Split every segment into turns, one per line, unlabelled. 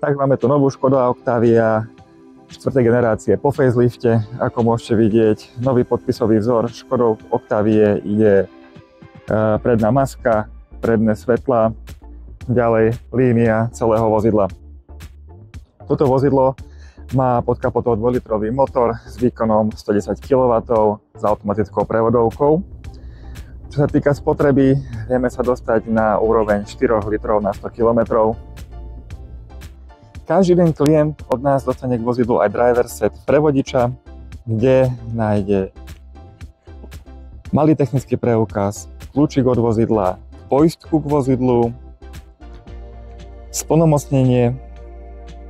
Tak máme tu novú Škoda Octavia 4. generácie po facelifte. Ako môžete vidieť, nový podpisový vzor Škodov Octavie je predná maska, predné svetlá, ďalej línia celého vozidla. Toto vozidlo má pod kapotou 2-litrový motor s výkonom 110 kW s automatickou prevodovkou. Čo sa týka spotreby, vieme sa dostať na úroveň 4 litrov na 100 km. Každý jeden klient od nás dostane k vozidlu aj driver set pre vodiča, kde nájde malý technický preukaz, kľúčik od vozidla, poistku k vozidlu, splnomocnenie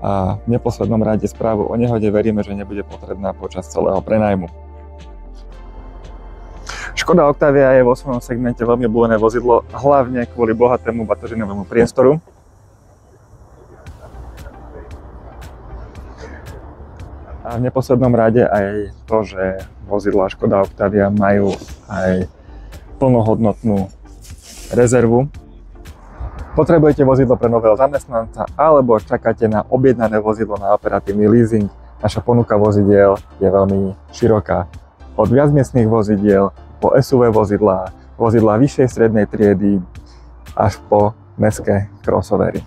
a v neposlednom rade správu o nehode. Veríme, že nebude potrebná počas celého prenajmu. Škoda Octavia je vo svojom segmente veľmi obľúbené vozidlo, hlavne kvôli bohatému batožinovému priestoru. A v neposlednom rade aj to, že vozidlá Škoda Octavia majú aj plnohodnotnú rezervu. Potrebujete vozidlo pre nového zamestnanca alebo čakáte na objednané vozidlo na operatívny leasing. Naša ponuka vozidiel je veľmi široká. Od viacmiestnych vozidiel po SUV vozidlá vyššej strednej triedy až po mestské crossovery.